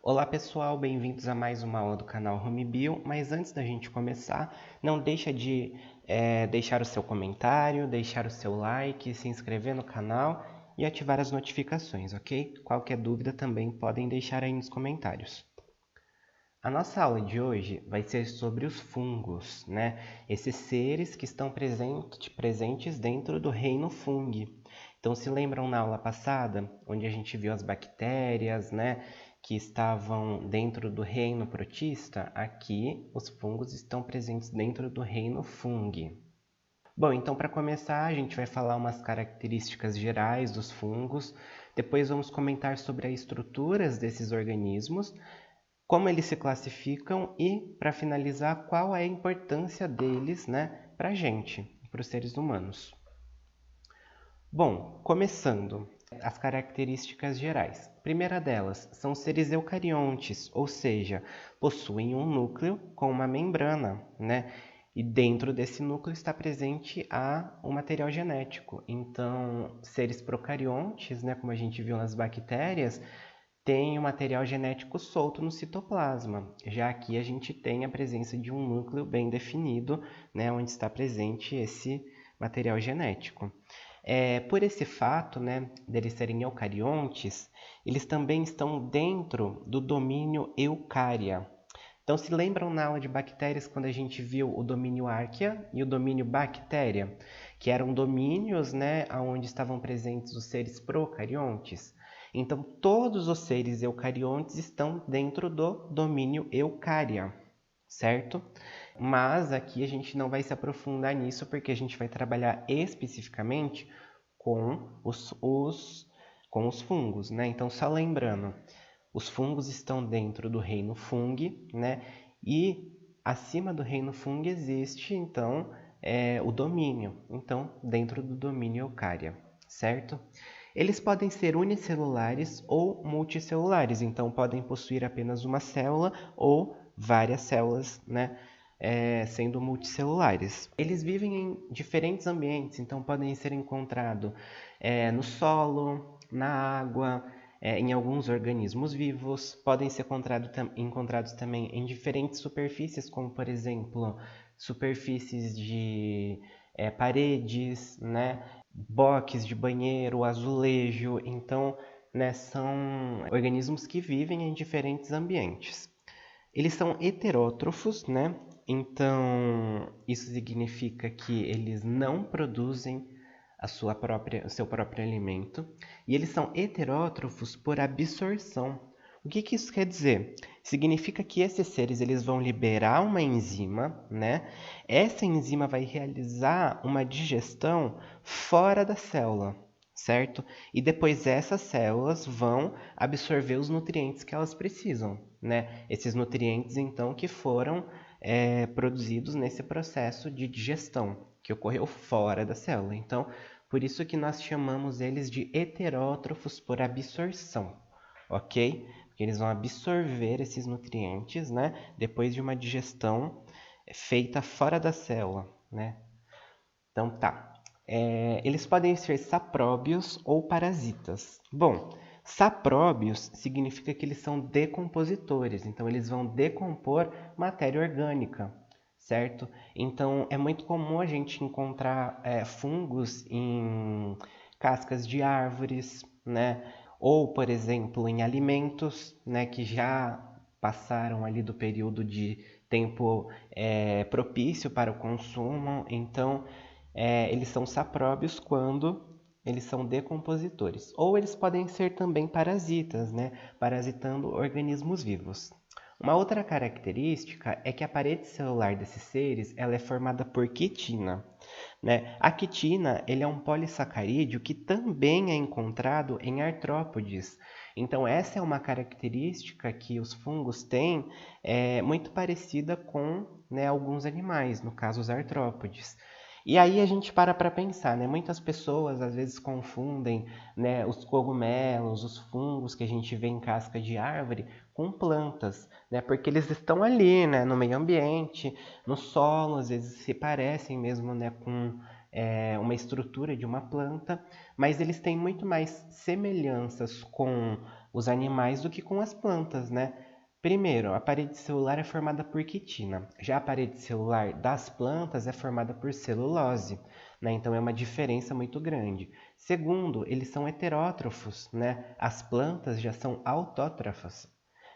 Olá pessoal, bem-vindos a mais uma aula do canal Home Bio, mas antes da gente começar, não deixa de deixar o seu comentário, deixar o seu like, se inscrever no canal e ativar as notificações, ok? Qualquer dúvida também podem deixar aí nos comentários. A nossa aula de hoje vai ser sobre os fungos, né? Esses seres que estão presentes dentro do reino fungi. Então, se lembram na aula passada, onde a gente viu as bactérias, né, que estavam dentro do reino protista? Aqui, os fungos estão presentes dentro do reino fungi. Bom, então para começar, a gente vai falar umas características gerais dos fungos, depois vamos comentar sobre as estruturas desses organismos, como eles se classificam e, para finalizar, qual é a importância deles, né, para a gente, para os seres humanos. Bom, começando, as características gerais. A primeira delas são seres eucariontes, ou seja, possuem um núcleo com uma membrana, né? E dentro desse núcleo está presente o material genético. Então, seres procariontes, né, como a gente viu nas bactérias, tem o material genético solto no citoplasma. Já aqui a gente tem a presença de um núcleo bem definido, né, onde está presente esse material genético. Por esse fato, né, deles serem eucariontes, eles também estão dentro do domínio eucária. Então, se lembram na aula de bactérias quando a gente viu o domínio Archaea e o domínio Bactéria, que eram domínios, né, onde estavam presentes os seres procariontes? Então, todos os seres eucariontes estão dentro do domínio eucária, certo? Mas aqui a gente não vai se aprofundar nisso, porque a gente vai trabalhar especificamente com os fungos, né? Então, só lembrando, os fungos estão dentro do reino fungi, né? E acima do reino fungi existe, então, o domínio. Então, dentro do domínio eucária, certo? Eles podem ser unicelulares ou multicelulares, então podem possuir apenas uma célula ou várias células, né, sendo multicelulares. Eles vivem em diferentes ambientes, então podem ser encontrados no solo, na água, em alguns organismos vivos, podem ser encontrados também em diferentes superfícies, como por exemplo, superfícies de paredes, né, box de banheiro, azulejo. Então, né, são organismos que vivem em diferentes ambientes. Eles são heterótrofos, né? Então, isso significa que eles não produzem o seu próprio alimento. E eles são heterótrofos por absorção. O que isso quer dizer? Significa que esses seres eles vão liberar uma enzima, né? Essa enzima vai realizar uma digestão fora da célula, certo? E depois essas células vão absorver os nutrientes que elas precisam, né? Esses nutrientes, então, que foram produzidos nesse processo de digestão, que ocorreu fora da célula. Então, por isso que nós chamamos eles de heterótrofos por absorção, ok? Porque eles vão absorver esses nutrientes, né? Depois de uma digestão feita fora da célula, né? Então, tá. Eles podem ser sapróbios ou parasitas. Bom, sapróbios significa que eles são decompositores, então eles vão decompor matéria orgânica, certo? Então, é muito comum a gente encontrar fungos em cascas de árvores, né? Ou, por exemplo, em alimentos, né, que já passaram ali do período de tempo propício para o consumo. Então, eles são sapróbios quando eles são decompositores. Ou eles podem ser também parasitas, né? Parasitando organismos vivos. Uma outra característica é que a parede celular desses seres ela é formada por quitina, né? A quitina ele é um polissacarídeo que também é encontrado em artrópodes. Então, essa é uma característica que os fungos têm muito parecida com, né, alguns animais, no caso os artrópodes. E aí a gente para pensar, né? Muitas pessoas às vezes confundem, né, os cogumelos, os fungos que a gente vê em casca de árvore com plantas, né? Porque eles estão ali, né, no meio ambiente, no solo, às vezes se parecem mesmo, né, com uma estrutura de uma planta, mas eles têm muito mais semelhanças com os animais do que com as plantas, né? Primeiro, a parede celular é formada por quitina, já a parede celular das plantas é formada por celulose, né? Então é uma diferença muito grande. Segundo, eles são heterótrofos, né? As plantas já são autótrofas,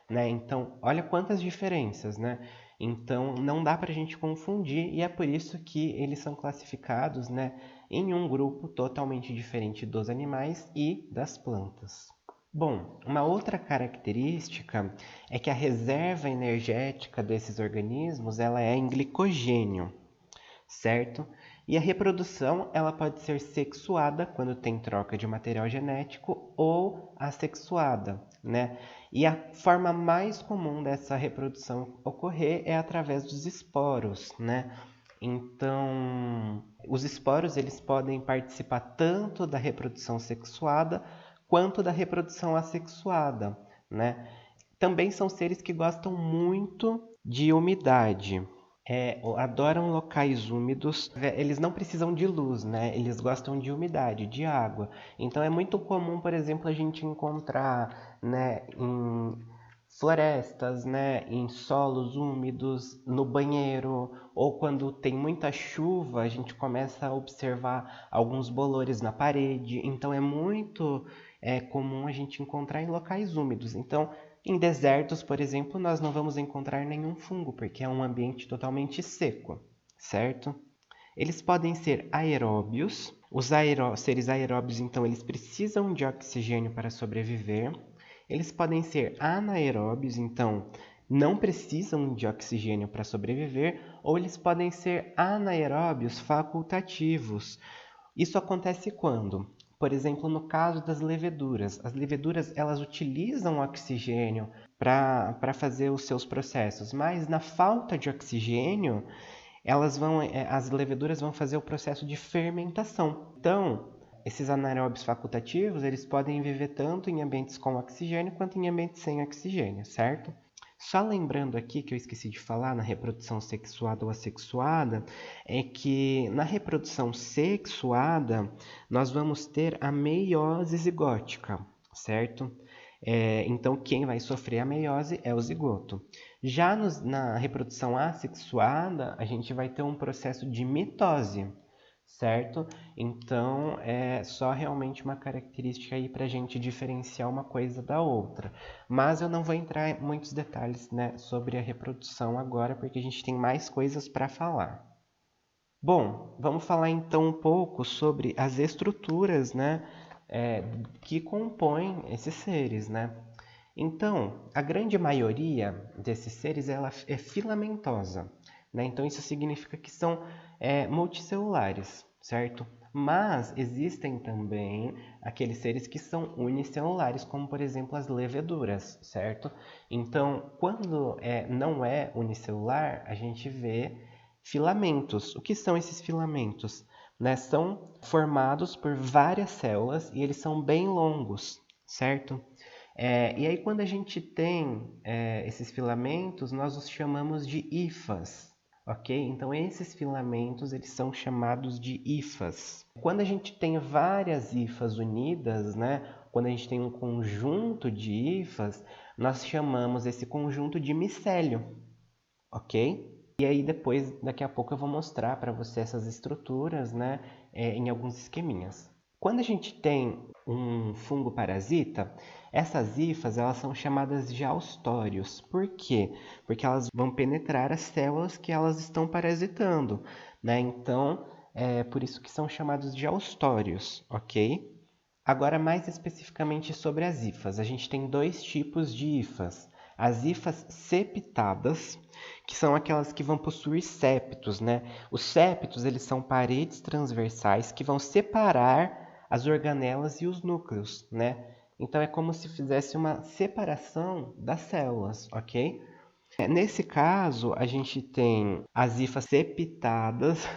né? Então, olha quantas diferenças, né? Então, não dá para a gente confundir e é por isso que eles são classificados, né, em um grupo totalmente diferente dos animais e das plantas. Bom, uma outra característica é que a reserva energética desses organismos ela é em glicogênio, certo? E a reprodução ela pode ser sexuada quando tem troca de material genético ou assexuada, né? E a forma mais comum dessa reprodução ocorrer é através dos esporos, né? Então, os esporos eles podem participar tanto da reprodução sexuada quanto da reprodução assexuada, né? Também são seres que gostam muito de umidade. Adoram locais úmidos. Eles não precisam de luz, né? Eles gostam de umidade, de água. Então é muito comum, por exemplo, a gente encontrar, né, em florestas, né, em solos úmidos, no banheiro, ou quando tem muita chuva, a gente começa a observar alguns bolores na parede. Então é muito comum a gente encontrar em locais úmidos. Então, em desertos, por exemplo, nós não vamos encontrar nenhum fungo, porque é um ambiente totalmente seco, certo? Eles podem ser aeróbios. Os seres aeróbios, então, eles precisam de oxigênio para sobreviver. Eles podem ser anaeróbios, então, não precisam de oxigênio para sobreviver. Ou eles podem ser anaeróbios facultativos. Isso acontece quando? Por exemplo, no caso das leveduras. As leveduras elas utilizam oxigênio para fazer os seus processos, mas na falta de oxigênio, as leveduras vão fazer o processo de fermentação. Então, esses anaeróbios facultativos, eles podem viver tanto em ambientes com oxigênio quanto em ambientes sem oxigênio, certo? Só lembrando aqui que eu esqueci de falar na reprodução sexuada ou assexuada, é que na reprodução sexuada nós vamos ter a meiose zigótica, certo? Então quem vai sofrer a meiose é o zigoto. Já na reprodução assexuada, a gente vai ter um processo de mitose, certo? Então, é só realmente uma característica aí para a gente diferenciar uma coisa da outra. Mas eu não vou entrar em muitos detalhes, né, sobre a reprodução agora, porque a gente tem mais coisas para falar. Bom, vamos falar então um pouco sobre as estruturas, né, que compõem esses seres, né? Então, a grande maioria desses seres ela é filamentosa, né? Então, isso significa que são multicelulares, certo? Mas existem também aqueles seres que são unicelulares, como por exemplo as leveduras, certo? Então, quando não é unicelular, a gente vê filamentos. O que são esses filamentos? Né? São formados por várias células e eles são bem longos, certo? E aí, quando a gente tem esses filamentos, nós os chamamos de hifas, ok? Então, esses filamentos, eles são chamados de hifas. Quando a gente tem várias hifas unidas, né? Quando a gente tem um conjunto de hifas, nós chamamos esse conjunto de micélio, ok? E aí, daqui a pouco, eu vou mostrar para você essas estruturas, né? Em alguns esqueminhas. Quando a gente tem um fungo parasita, essas hifas elas são chamadas de haustórios. Por quê? Porque elas vão penetrar as células que elas estão parasitando, né? Então, é por isso que são chamados de haustórios, ok? Agora, mais especificamente sobre as hifas. A gente tem dois tipos de hifas. As hifas septadas, que são aquelas que vão possuir septos, né? Os septos, eles são paredes transversais que vão separar as organelas e os núcleos, né? Então é como se fizesse uma separação das células, ok? Nesse caso, a gente tem as hifas septadas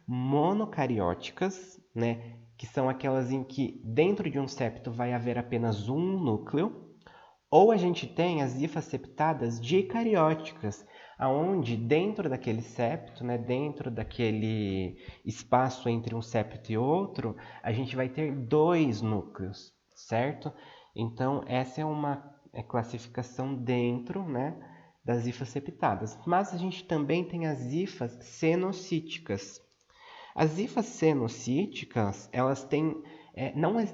monocarióticas, né? Que são aquelas em que dentro de um septo vai haver apenas um núcleo. Ou a gente tem as hifas septadas dicarióticas, aonde dentro daquele septo, né, dentro daquele espaço entre um septo e outro, a gente vai ter 2 núcleos, certo? Então, essa é uma classificação dentro, né, das hifas septadas. Mas a gente também tem as hifas cenocíticas. As hifas cenocíticas, elas têm,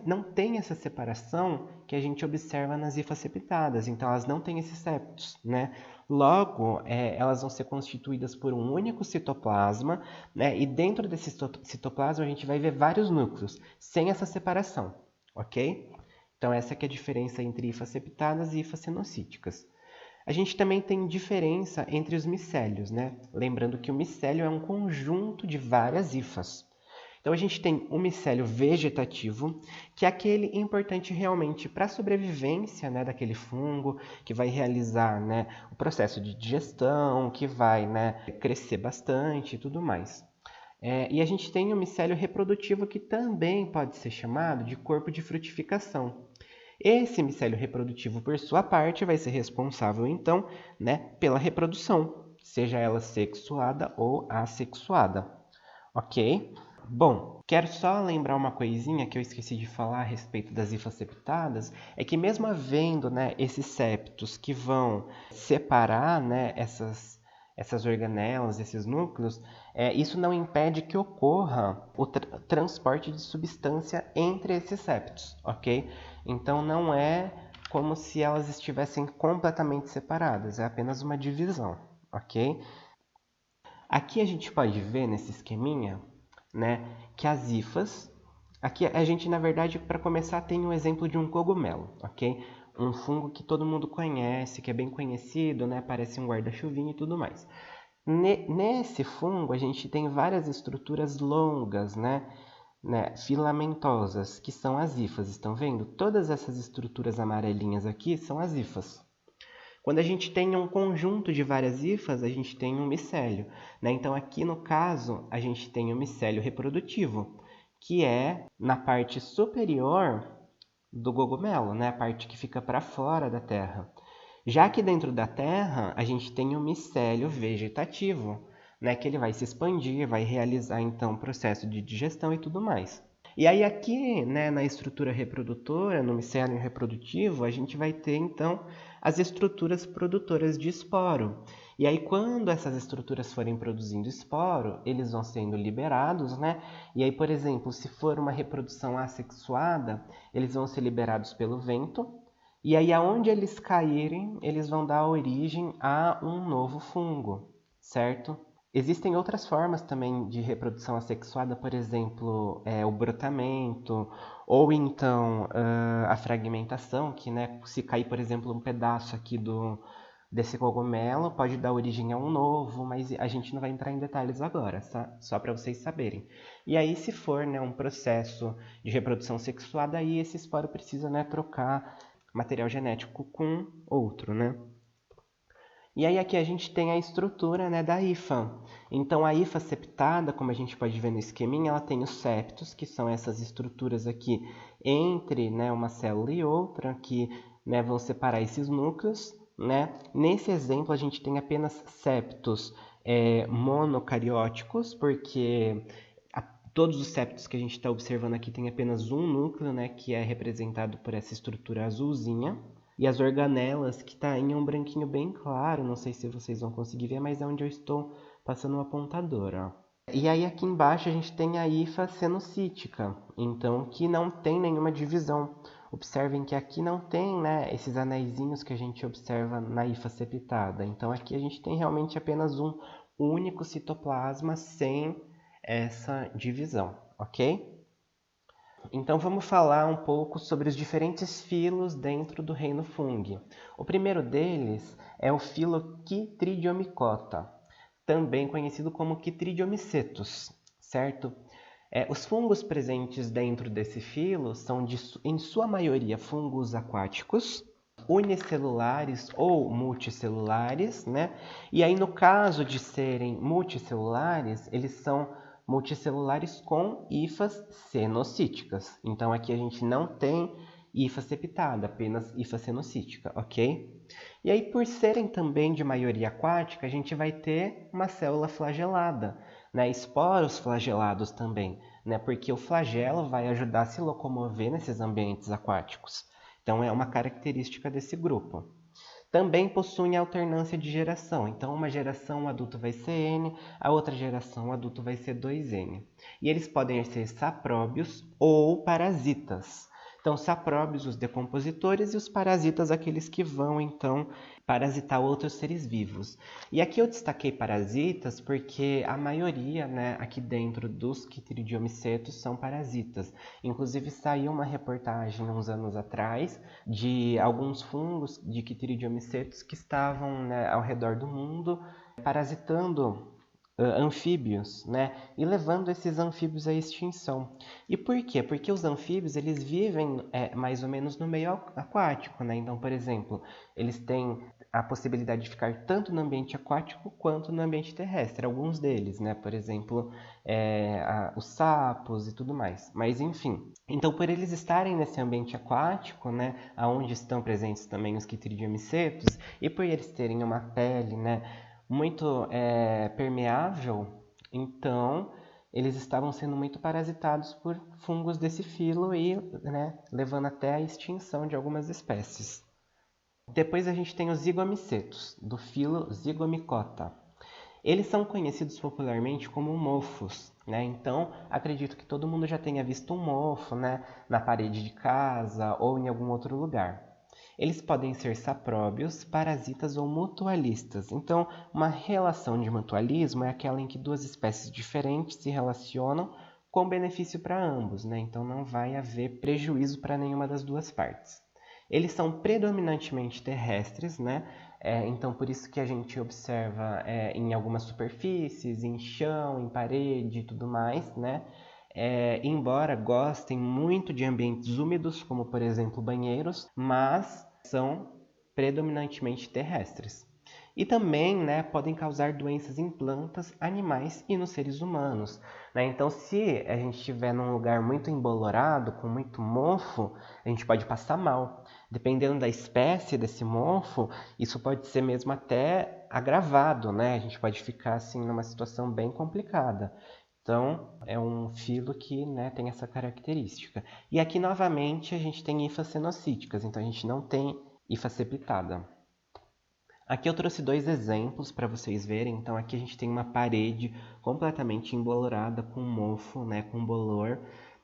não tem essa separação que a gente observa nas hifas septadas, então elas não têm esses septos, né? Logo, elas vão ser constituídas por um único citoplasma, né? E dentro desse citoplasma a gente vai ver vários núcleos, sem essa separação, ok? Então essa que é a diferença entre hifas septadas e hifas cenocíticas. A gente também tem diferença entre os micélios, né? Lembrando que o micélio é um conjunto de várias hifas. Então a gente tem o micélio vegetativo, que é aquele importante realmente para a sobrevivência, né, daquele fungo, que vai realizar, né, o processo de digestão, que vai, né, crescer bastante e tudo mais. E a gente tem o micélio reprodutivo, que também pode ser chamado de corpo de frutificação. Esse micélio reprodutivo, por sua parte, vai ser responsável, então, né, pela reprodução, seja ela sexuada ou assexuada. Ok? Bom, quero só lembrar uma coisinha que eu esqueci de falar a respeito das hifas septadas, é que mesmo havendo, né, esses septos que vão separar, né, essas organelas, esses núcleos, isso não impede que ocorra o transporte de substância entre esses septos, ok? Então não é como se elas estivessem completamente separadas, é apenas uma divisão, ok? Aqui a gente pode ver nesse esqueminha, né, que as hifas... Aqui a gente, na verdade, para começar, tem um exemplo de um cogumelo, ok? Um fungo que todo mundo conhece, que é bem conhecido, né? Parece um guarda-chuvinha e tudo mais. Nesse fungo, a gente tem várias estruturas longas, né, filamentosas, que são as hifas. Estão vendo? Todas essas estruturas amarelinhas aqui são as hifas. Quando a gente tem um conjunto de várias hifas, a gente tem um micélio, né? Então, aqui no caso, a gente tem o micélio reprodutivo, que é na parte superior do cogumelo, né? A parte que fica para fora da terra. Já que dentro da terra, a gente tem o micélio vegetativo, né? Que ele vai se expandir, vai realizar então o processo de digestão e tudo mais. E aí aqui, né, na estrutura reprodutora, no micélio reprodutivo, a gente vai ter então as estruturas produtoras de esporo. E aí quando essas estruturas forem produzindo esporo, eles vão sendo liberados, né? E aí, por exemplo, se for uma reprodução assexuada, eles vão ser liberados pelo vento. E aí aonde eles caírem, eles vão dar origem a um novo fungo, certo? Existem outras formas também de reprodução assexuada, por exemplo, o brotamento, ou então a fragmentação, que, né, se cair, por exemplo, um pedaço aqui desse cogumelo, pode dar origem a um novo, mas a gente não vai entrar em detalhes agora, tá? Só para vocês saberem. E aí, se for, né, um processo de reprodução sexuada, aí esse esporo precisa, né, trocar material genético com outro, né? E aí aqui a gente tem a estrutura, né, da hifa. Então a hifa septada, como a gente pode ver no esqueminha, ela tem os septos, que são essas estruturas aqui entre, né, uma célula e outra, que, né, vão separar esses núcleos, né? Nesse exemplo a gente tem apenas septos monocarióticos, porque todos os septos que a gente está observando aqui tem apenas um núcleo, né, que é representado por essa estrutura azulzinha. E as organelas, que está em um branquinho bem claro, não sei se vocês vão conseguir ver, mas é onde eu estou passando o apontador, ó. E aí aqui embaixo a gente tem a hifa cenocítica, então que não tem nenhuma divisão. Observem que aqui não tem, né, esses anéisinhos que a gente observa na hifa septada. Então aqui a gente tem realmente apenas um único citoplasma sem essa divisão, ok? Então vamos falar um pouco sobre os diferentes filos dentro do reino fungi. O primeiro deles é o filo Chytridiomycota, também conhecido como Chytridiomycetus, certo? Os fungos presentes dentro desse filo são, em sua maioria, fungos aquáticos, unicelulares ou multicelulares, né? E aí, no caso de serem multicelulares, eles são multicelulares com hifas cenocíticas. Então, aqui a gente não tem hifa septada, apenas hifa cenocítica, ok? E aí, por serem também de maioria aquática, a gente vai ter uma célula flagelada, né? Esporos flagelados também, né? Porque o flagelo vai ajudar a se locomover nesses ambientes aquáticos. Então, é uma característica desse grupo. Também possuem alternância de geração. Então, uma geração o adulto vai ser N, a outra geração o adulto vai ser 2N. E eles podem ser sapróbios ou parasitas. Então, sapróbios, os decompositores, e os parasitas, aqueles que vão, então, parasitar outros seres vivos. E aqui eu destaquei parasitas porque a maioria, né, aqui dentro dos quitridiomicetos são parasitas. Inclusive, saiu uma reportagem uns anos atrás de alguns fungos de quitridiomicetos que estavam, né, ao redor do mundo parasitando anfíbios, né, e levando esses anfíbios à extinção. E por quê? Porque os anfíbios eles vivem mais ou menos no meio aquático, né? Então, por exemplo, eles têm a possibilidade de ficar tanto no ambiente aquático quanto no ambiente terrestre, alguns deles, né? Por exemplo, os sapos e tudo mais. Mas enfim, então por eles estarem nesse ambiente aquático, né, onde estão presentes também os quitridiomicetos, e por eles terem uma pele, né, muito permeável, então eles estavam sendo muito parasitados por fungos desse filo e, né, levando até a extinção de algumas espécies. Depois a gente tem os zigomicetos, do filo Zygomicota. Eles são conhecidos popularmente como mofos, né? Então, acredito que todo mundo já tenha visto um mofo, né, na parede de casa ou em algum outro lugar. Eles podem ser sapróbios, parasitas ou mutualistas. Então, uma relação de mutualismo é aquela em que duas espécies diferentes se relacionam com benefício para ambos, né? Então, não vai haver prejuízo para nenhuma das duas partes. Eles são predominantemente terrestres, né? Então, por isso que a gente observa em algumas superfícies, em chão, em parede e tudo mais, né? Embora gostem muito de ambientes úmidos, como por exemplo banheiros, mas são predominantemente terrestres. E também, né, podem causar doenças em plantas, animais e nos seres humanos, né? Então, se a gente estiver num lugar muito embolorado, com muito mofo, a gente pode passar mal. Dependendo da espécie desse mofo, isso pode ser mesmo até agravado, né? A gente pode ficar assim numa situação bem complicada. Então, é um filo que, né, tem essa característica. E aqui, novamente, a gente tem hifas cenocíticas, então a gente não tem hifa septada. Aqui eu trouxe dois exemplos para vocês verem. Então, aqui a gente tem uma parede completamente embolorada com mofo, né, com bolor,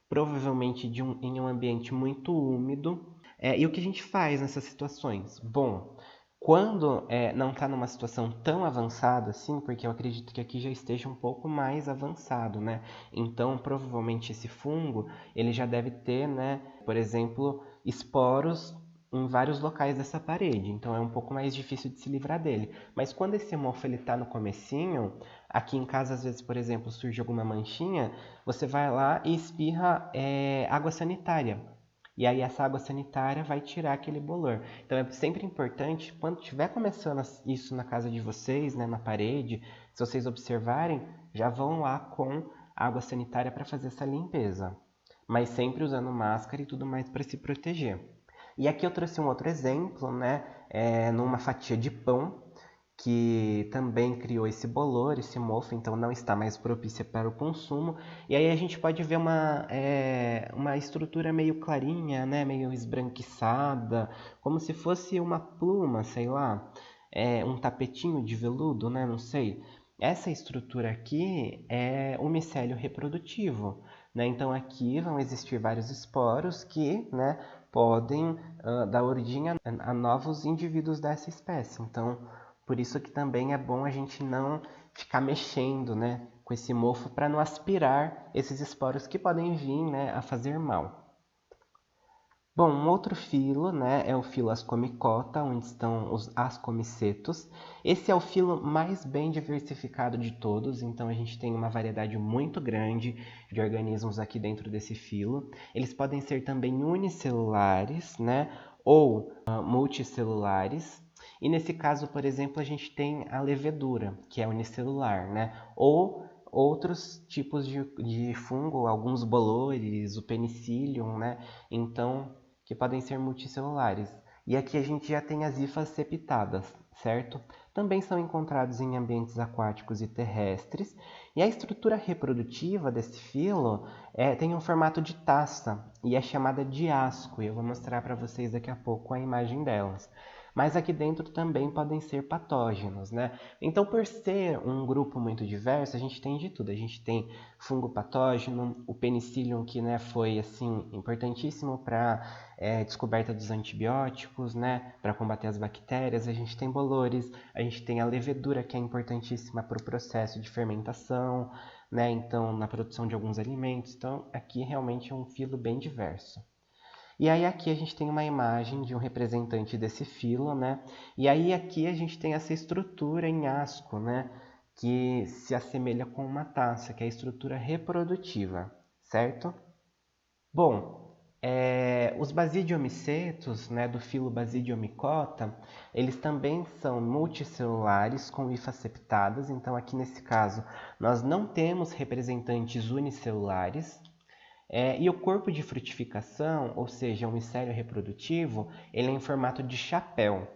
provavelmente em um ambiente muito úmido. E o que a gente faz nessas situações? Bom, quando não está numa situação tão avançada assim, porque eu acredito que aqui já esteja um pouco mais avançado, né? Então, provavelmente esse fungo, ele já deve ter, né, por exemplo, esporos em vários locais dessa parede, então é um pouco mais difícil de se livrar dele. Mas quando esse mofo está no comecinho, aqui em casa às vezes, por exemplo, surge alguma manchinha, você vai lá e espirra água sanitária. E aí essa água sanitária vai tirar aquele bolor. Então é sempre importante, quando estiver começando isso na casa de vocês, né, na parede, se vocês observarem, já vão lá com água sanitária para fazer essa limpeza. Mas sempre usando máscara e tudo mais para se proteger. E aqui eu trouxe um outro exemplo, né, numa fatia de pão, que também criou esse bolor, esse mofo, então não está mais propícia para o consumo. E aí a gente pode ver uma estrutura meio clarinha, né, meio esbranquiçada, como se fosse uma pluma, sei lá, um tapetinho de veludo, né, não sei. Essa estrutura aqui é o micélio reprodutivo, né? Então aqui vão existir vários esporos que, né, podem dar origem a novos indivíduos dessa espécie. Então, por isso que também é bom a gente não ficar mexendo, né, com esse mofo para não aspirar esses esporos que podem vir, né, a fazer mal. Bom, um outro filo, né, é o filo Ascomicota, onde estão os ascomicetos. Esse é o filo mais bem diversificado de todos, então a gente tem uma variedade muito grande de organismos aqui dentro desse filo. Eles podem ser também unicelulares, né, ou multicelulares. E nesse caso, por exemplo, a gente tem a levedura, que é unicelular, né, ou outros tipos de fungo, alguns bolores, o penicillium, né, então que podem ser multicelulares. E aqui a gente já tem as hifas septadas, certo? Também são encontrados em ambientes aquáticos e terrestres. E a estrutura reprodutiva desse filo tem um formato de taça e é chamada de asco. E eu vou mostrar para vocês daqui a pouco a imagem delas. Mas aqui dentro também podem ser patógenos, né? Então, por ser um grupo muito diverso, a gente tem de tudo. A gente tem fungo patógeno, o penicillium, que né, foi assim, importantíssimo para descoberta dos antibióticos, né, para combater as bactérias. A gente tem bolores, a gente tem a levedura, que é importantíssima para o processo de fermentação, né, então na produção de alguns alimentos. Então, aqui realmente é um filo bem diverso. E aí aqui a gente tem uma imagem de um representante desse filo, né? E aí aqui a gente tem essa estrutura em asco, né? Que se assemelha com uma taça, que é a estrutura reprodutiva, certo? Bom, os basidiomicetos, né, do filo Basidiomycota, eles também são multicelulares com hifas septadas. Então aqui nesse caso nós não temos representantes unicelulares. E o corpo de frutificação, ou seja, o micélio reprodutivo, ele é em formato de chapéu.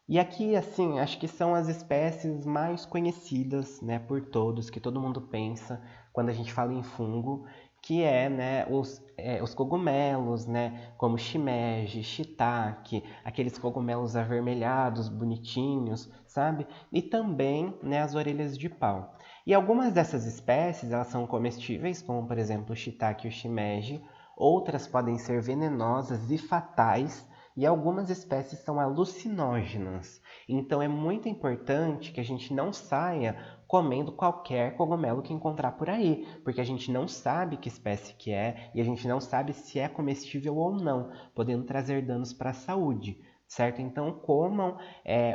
E aqui, assim, acho que são as espécies mais conhecidas, né, por todos, que todo mundo pensa quando a gente fala em fungo, que né, os cogumelos, né, como shimeji, shiitake, aqueles cogumelos avermelhados, bonitinhos, sabe? E também, né, as orelhas de pau. E algumas dessas espécies, elas são comestíveis, como por exemplo o shiitake e o shimeji. Outras podem ser venenosas e fatais, e algumas espécies são alucinógenas. Então é muito importante que a gente não saia comendo qualquer cogumelo que encontrar por aí, porque a gente não sabe que espécie que é e a gente não sabe se é comestível ou não, podendo trazer danos para a saúde, certo? Então comam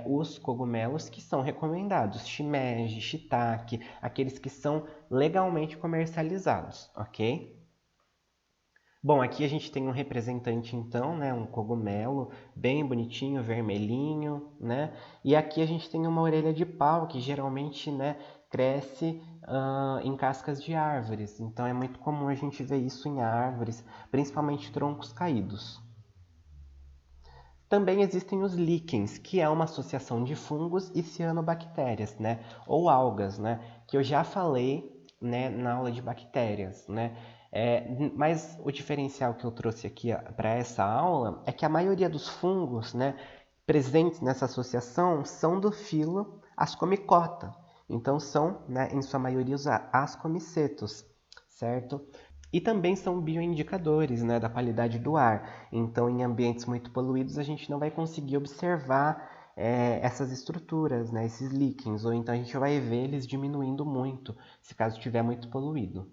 os cogumelos que são recomendados, shimeji, shiitake, aqueles que são legalmente comercializados, ok? Bom, aqui a gente tem um representante então, né, um cogumelo bem bonitinho, vermelhinho, né? E aqui a gente tem uma orelha de pau que geralmente, né, cresce em cascas de árvores. Então é muito comum a gente ver isso em árvores, principalmente troncos caídos. Também existem os líquens, que é uma associação de fungos e cianobactérias, né, ou algas, né, que eu já falei, né, na aula de bactérias, né. Mas o diferencial que eu trouxe aqui para essa aula é que a maioria dos fungos, né, presentes nessa associação são do filo Ascomycota. Então são, né, em sua maioria, os ascomicetos, certo? E também são bioindicadores, né, da qualidade do ar. Então, em ambientes muito poluídos, a gente não vai conseguir observar essas estruturas, né, esses líquens, ou então a gente vai ver eles diminuindo muito, se caso estiver muito poluído.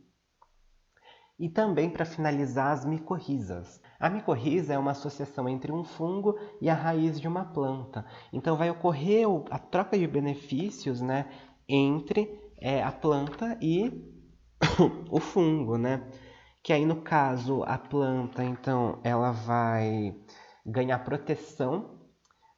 E também, para finalizar, as micorrizas. A micorriza é uma associação entre um fungo e a raiz de uma planta. Então, vai ocorrer a troca de benefícios, né, entre a planta e o fungo, né? Que aí, no caso, a planta, então, ela vai ganhar proteção,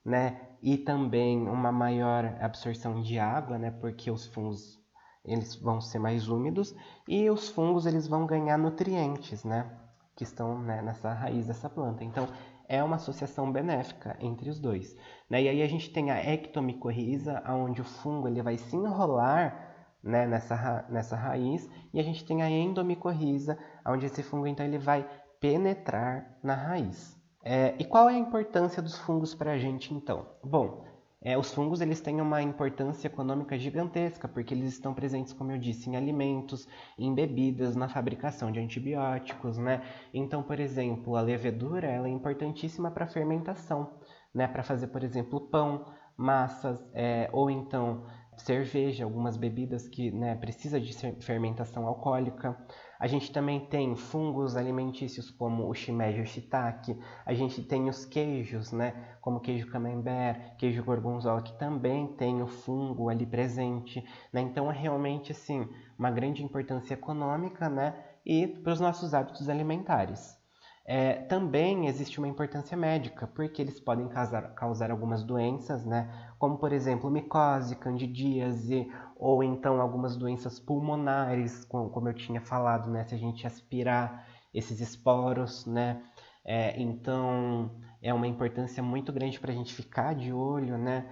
né? E também uma maior absorção de água, né? Porque os fungos eles vão ser mais úmidos e os fungos eles vão ganhar nutrientes, né? Que estão, né, nessa raiz dessa planta. Então, é uma associação benéfica entre os dois, né? E aí a gente tem a ectomicorriza, onde o fungo ele vai se enrolar, né, nessa raiz, e a gente tem a endomicorriza, onde esse fungo então ele vai penetrar na raiz. E qual é a importância dos fungos para a gente então? Bom, os fungos eles têm uma importância econômica gigantesca, porque eles estão presentes, como eu disse, em alimentos, em bebidas, na fabricação de antibióticos, né? Então, por exemplo, a levedura ela é importantíssima para a fermentação, né? Para fazer, por exemplo, pão, massas, ou então cerveja, algumas bebidas que, né, precisa de fermentação alcoólica. A gente também tem fungos alimentícios como o shimeji e o shiitake. A gente tem os queijos, né, como queijo camembert, queijo gorgonzola, que também tem o fungo ali presente, né? Então é realmente assim uma grande importância econômica, né, e para os nossos hábitos alimentares. Também existe uma importância médica, porque eles podem causar algumas doenças, né? Como, por exemplo, micose, candidíase, ou então algumas doenças pulmonares, como eu tinha falado, né? Se a gente aspirar esses esporos, né? Então, é uma importância muito grande para a gente ficar de olho, né?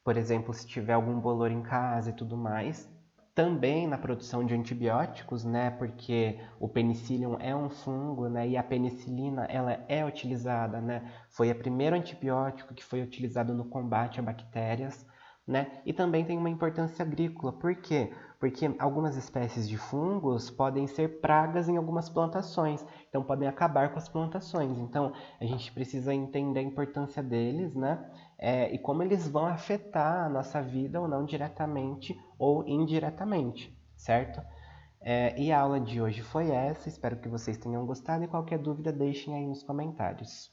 Por exemplo, se tiver algum bolor em casa e tudo mais. Também na produção de antibióticos, né? Porque o penicillium é um fungo, né? E a penicilina, ela é utilizada, né? Foi o primeiro antibiótico que foi utilizado no combate a bactérias, né? E também tem uma importância agrícola. Por quê? Porque algumas espécies de fungos podem ser pragas em algumas plantações, então podem acabar com as plantações. Então a gente precisa entender a importância deles, né? E como eles vão afetar a nossa vida ou não diretamente ou indiretamente, certo? E a aula de hoje foi essa, espero que vocês tenham gostado e qualquer dúvida deixem aí nos comentários.